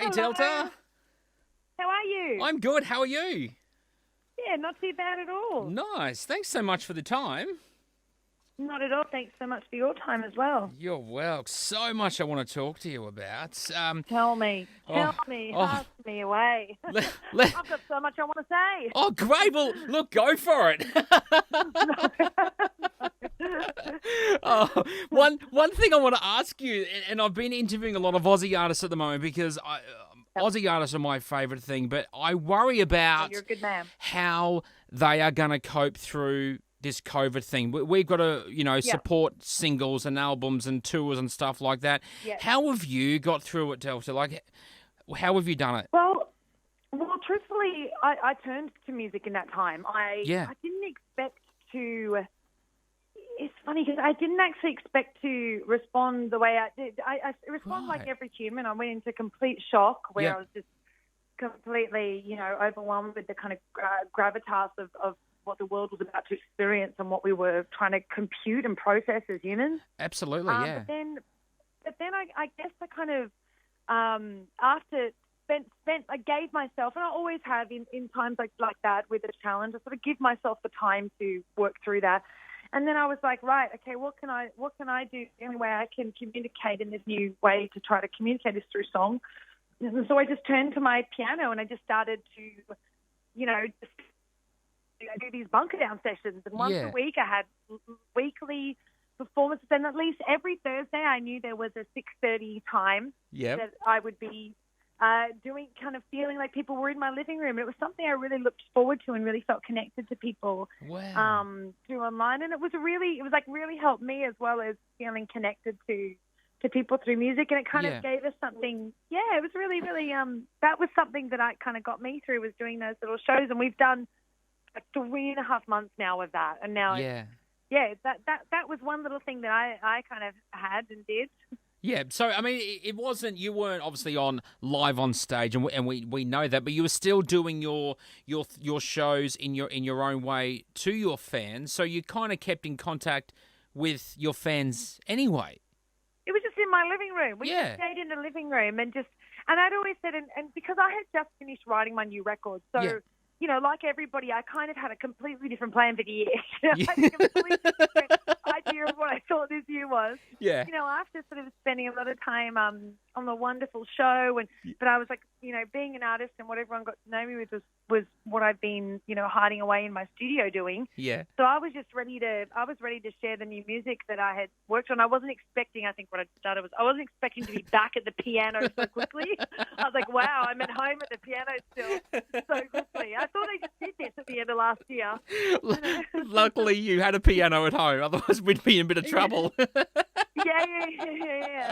Hey, Delta. How are you? I'm good. How are you? Yeah, not too bad at all. Nice. Thanks so much for the time. Not at all. Thanks so much for your time as well. You're well. So much I want to talk to you about. Tell me. oh, Ask me away. le- I've got so much I want to say. oh, great. Well, look, go for it. One thing I want to ask you, and I've been interviewing a lot of Aussie artists at the moment because Aussie artists are my favourite thing, but I worry about You're a good man. how they are going to cope through this COVID thing. We've got to, support singles and albums and tours and stuff like that. Yeah. How have you got through it, Delta? Like, how have you done it? Well, truthfully, I turned to music in that time. I didn't expect to. It's funny because I didn't actually expect to respond the way I did. I respond like every human. I went into complete shock where I was just completely, overwhelmed with the kind of gravitas of what the world was about to experience and what we were trying to compute and process as humans. Absolutely, yeah. But then I guess I kind of after I gave myself, and I always have in times like that with a challenge, I sort of give myself the time to work through that. And then I was like, right, okay, what can I do? The only way I can communicate in this new way to try to communicate is through song. And so I just turned to my piano and I just started to, I do these bunker down sessions. And once a week I had weekly performances. And at least every Thursday I knew there was a 6:30 time that I would be doing, kind of feeling like people were in my living room. It was something I really looked forward to and really felt connected to people through online. And it was really helped me as well as feeling connected to people through music. And it kind of gave us something. Yeah, it was really, really, that was something that I kind of got me through, was doing those little shows. And we've done 3.5 months now of that. And now, that was one little thing that I kind of had and did. Yeah, so, I mean, you weren't obviously live on stage, and we know that, but you were still doing your shows in your own way to your fans, so you kind of kept in contact with your fans anyway. It was just in my living room. We just stayed in the living room and I'd always said, and because I had just finished writing my new record, so... like everybody, I kind of had a completely different plan for the year. I had a completely different idea of what I thought this year was. Yeah. After sort of spending a lot of time on the wonderful show, but I was like, being an artist and what everyone got to know me with was what I've been, hiding away in my studio doing. Yeah. So I was just ready to share the new music that I had worked on. I wasn't expecting, I think what I started was, I wasn't expecting to be back at the piano so quickly. I was like, wow, I'm at home at the piano still so quickly. I thought I just did this at the end of last year. Luckily, you had a piano at home. Otherwise, we'd be in a bit of trouble. Yeah.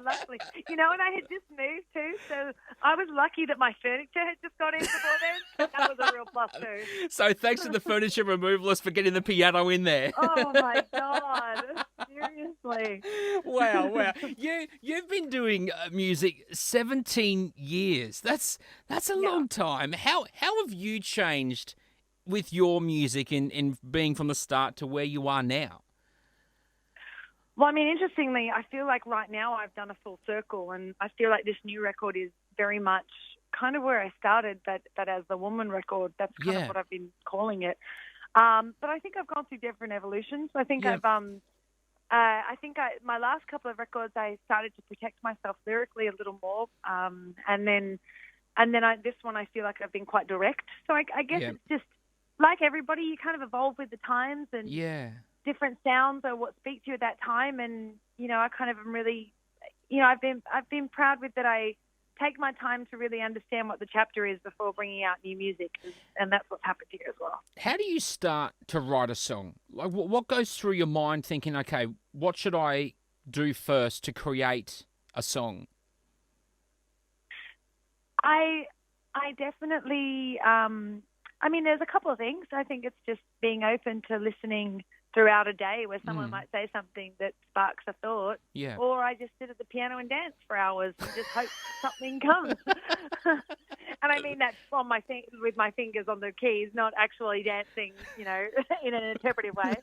Luckily. And I had just moved too, so I was lucky that my furniture had just got in before then. That was a real plus too. So thanks to the furniture removalist for getting the piano in there. Oh, my God. Seriously. Wow. You've been doing music 17 years. That's a long time. How have you changed with your music in being from the start to where you are now? Well, I mean, interestingly, I feel like right now I've done a full circle, and I feel like this new record is very much kind of where I started, that as the woman record. That's kind of what I've been calling it. But I think I've gone through different evolutions. I think my last couple of records, I started to protect myself lyrically a little more, and then this one I feel like I've been quite direct. So I guess it's just like everybody, you kind of evolve with the times and different sounds are what speak to you at that time. And I kind of am really, I've been proud with that. I take my time to really understand what the chapter is before bringing out new music, and that's what's happened here as well. How do you start to write a song? Like, what goes through your mind thinking, okay, what should I do first to create a song? I definitely, there's a couple of things. I think it's just being open to listening throughout a day where someone might say something that sparks a thought. Yeah. Or I just sit at the piano and dance for hours and just hope something comes. And I mean that on with my fingers on the keys, not actually dancing, in an interpretive way.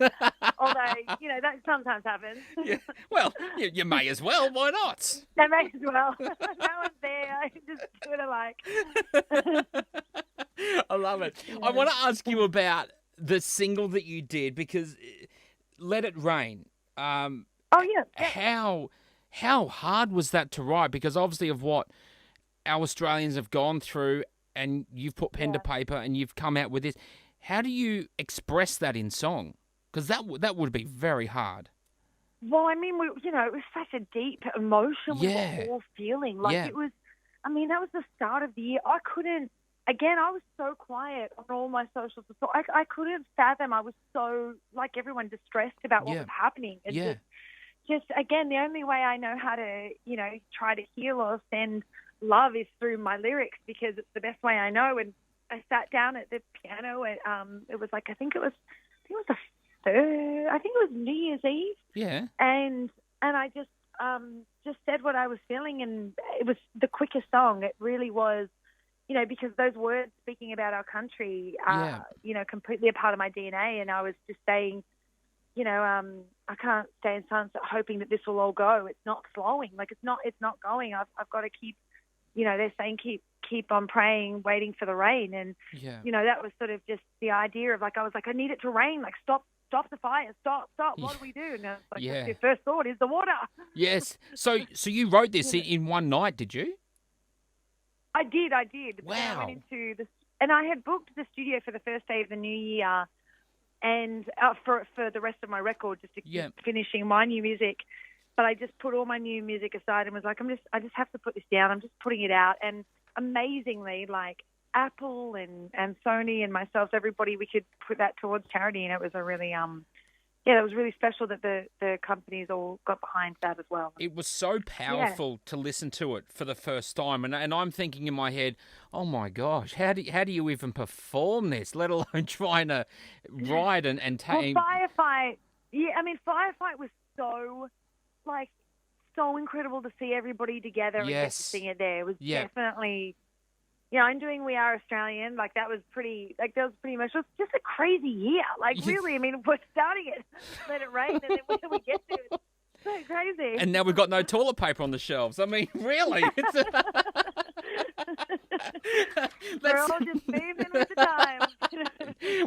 Although, that sometimes happens. Yeah. Well, you may as well. Why not? I may as well. No one's there. I just do what I like. I love it. Yeah. I want to ask you about the single that you did, because Let It Rain. Oh, yeah. How hard was that to write? Because obviously of what our Australians have gone through, and you've put pen to paper and you've come out with this. How do you express that in song? Because that would be very hard. Well, I mean, it was such a deep emotion we were all feeling. It was, that was the start of the year. I was so quiet on all my socials. So I couldn't fathom. I was so, like everyone, distressed about what was happening. And just, again, the only way I know how to, try to heal or send love is through my lyrics, because it's the best way I know. And I sat down at the piano and it was like, I think it was New Year's Eve. Yeah. And I just said what I was feeling, and it was the quickest song. It really was, because those words speaking about our country are, completely a part of my DNA. And I was just saying, I can't stay in silence hoping that this will all go. It's not flowing. Like it's not going. I've got to keep, they're saying keep on praying, waiting for the rain. And, that was sort of just the idea of I was like, I need it to rain. Like, stop the fire. Stop. What do we do? And it's like, your first thought is the water. Yes. So you wrote this in one night, did you? I did. Wow. I went into and I had booked the studio for the first day of the new year, and for the rest of my record, just to keep finishing my new music. But I just put all my new music aside and was like, I just have to put this down. I'm just putting it out. And amazingly, Apple and Sony and myself, everybody, we could put that towards charity. And it was a really, it was really special that the companies all got behind that as well. It was so powerful to listen to it for the first time. And I'm thinking in my head, oh my gosh, how do you even perform this, let alone trying to write and take... Well, Firefight, Firefight was so incredible to see everybody together and get to sing it there. It was definitely... I'm doing We Are Australian. That was pretty much just a crazy year. Really, we're starting it, Let It Rain, and then where do we get to? It's so crazy. And now we've got no toilet paper on the shelves. Really? We're all just moving with the time.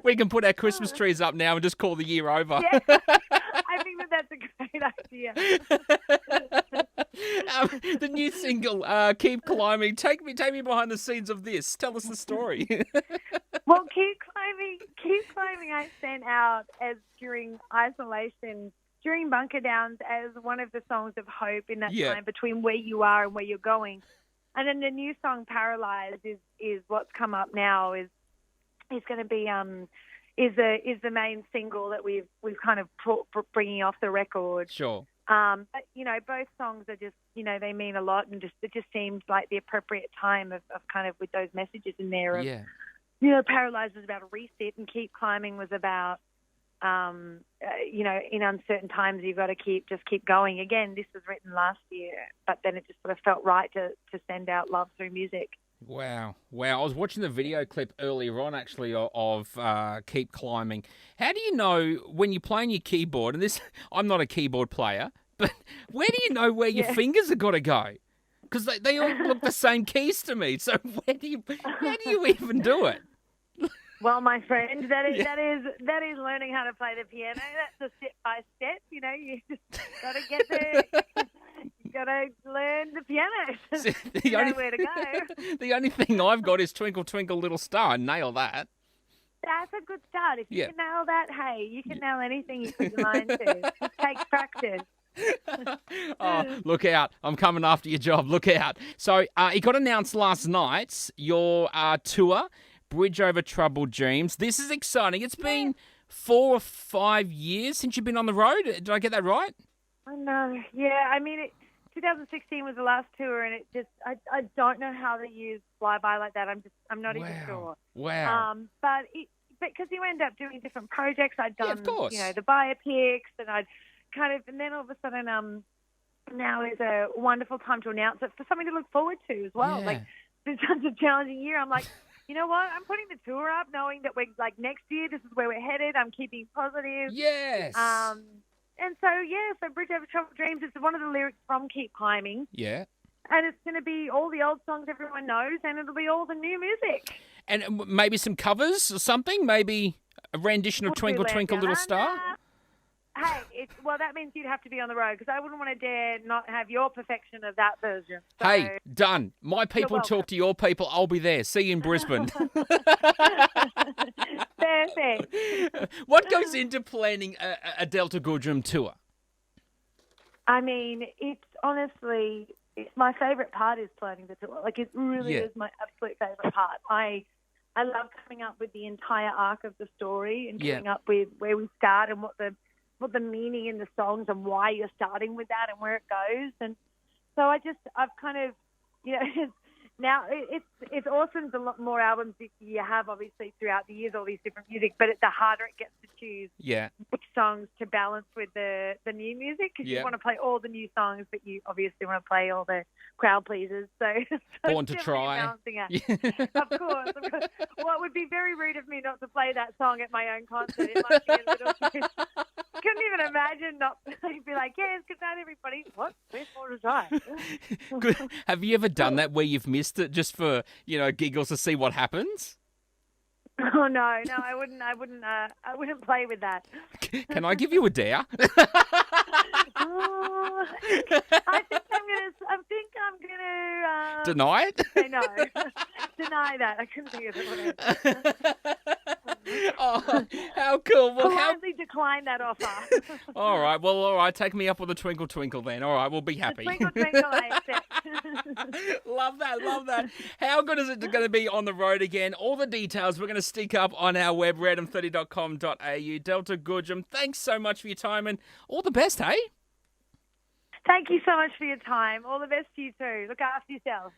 We can put our Christmas trees up now and just call the year over. Yeah, I think that's a great idea. The new single, Keep Climbing. Take me behind the scenes of this. Tell us the story. Well, Keep Climbing I sent out as during isolation, during bunker downs, as one of the songs of hope in that time between where you are and where you're going. And then the new song Paralyzed is what's come up now, is going to be is the main single that we've kind of bringing off the record. Sure. But both songs are just, they mean a lot, and it just seems like the appropriate time of kind of with those messages in there. Paralyzed was about a reset, and Keep Climbing was about, in uncertain times you've got to keep going. Again, this was written last year, but then it just sort of felt right to send out love through music. Wow. I was watching the video clip earlier on, actually, of Keep Climbing. How do you know when you're playing your keyboard, and this, I'm not a keyboard player, but where do you know where your fingers have got to go? Because they all look the same keys to me. So how do you even do it? Well, my friend, that is learning how to play the piano. That's a step by step. You just got to get there. You got to learn the piano. You know where to go. The only thing I've got is Twinkle Twinkle Little Star. Nail that. That's a good start. If you can nail that, hey, you can nail anything you put your mind to. It takes practice. Oh, look out. I'm coming after your job. Look out. So it got announced last night, your tour, Bridge Over Troubled Dreams. This is exciting. It's been 4 or 5 years since you've been on the road. Did I get that right? I know. Yeah, 2016 was the last tour, and it just, I don't know how the years fly by like that. I'm not even sure. Wow. But because you end up doing different projects, I'd done, of course. The biopics, and I'd and then all of a sudden, now is a wonderful time to announce it for something to look forward to as well. Yeah. been such a challenging year. I'm like, you know what? I'm putting the tour up knowing that we're like next year, this is where we're headed. I'm keeping positive. Yes. And so Bridge Over Troubled Dreams is one of the lyrics from Keep Climbing. Yeah. And it's going to be all the old songs everyone knows, and it'll be all the new music. And maybe some covers or something? Maybe a rendition of Twinkle, Twinkle, Little Star? Hey, that means you'd have to be on the road because I wouldn't want to dare not have your perfection of what version. So, hey, done. My people talk to your people. I'll be there. See you in Brisbane. Perfect. What goes into planning a Delta Goodrem tour? I mean, it's honestly, my favourite part is planning the tour. Like, it really is my absolute favourite part. I love coming up with the entire arc of the story and coming up with where we start and what the meaning in the songs and why you're starting with that and where it goes. And so I've kind of, now it's awesome the lot more albums that you have, obviously, throughout the years, all these different music, but the harder it gets to choose which songs to balance with the new music because you want to play all the new songs, but you obviously want to play all the crowd pleasers. So Born to Try. Of course. Well, it would be very rude of me not to play that song at my own concert. It might be a little bit... Couldn't even imagine not be like, yes, good night, everybody. What? Where's Born to Try? Good. Have you ever done that where you've missed it just for, giggles to see what happens? Oh no, I wouldn't play with that. Can I give you a dare? I think I'm gonna deny it. Say no. Deny that. I couldn't think of it. Oh, how cool! Well, politely decline that offer. All right. Take me up with a Twinkle Twinkle then. All right, we'll be happy. Twinkle Twinkle, I accept. Love that. How good is it going to be on the road again? All the details we're going to stick up on our web, random30.com.au. Delta Goodrem, thanks so much for your time and all the best, hey? Thank you so much for your time. All the best to you too. Look after yourself.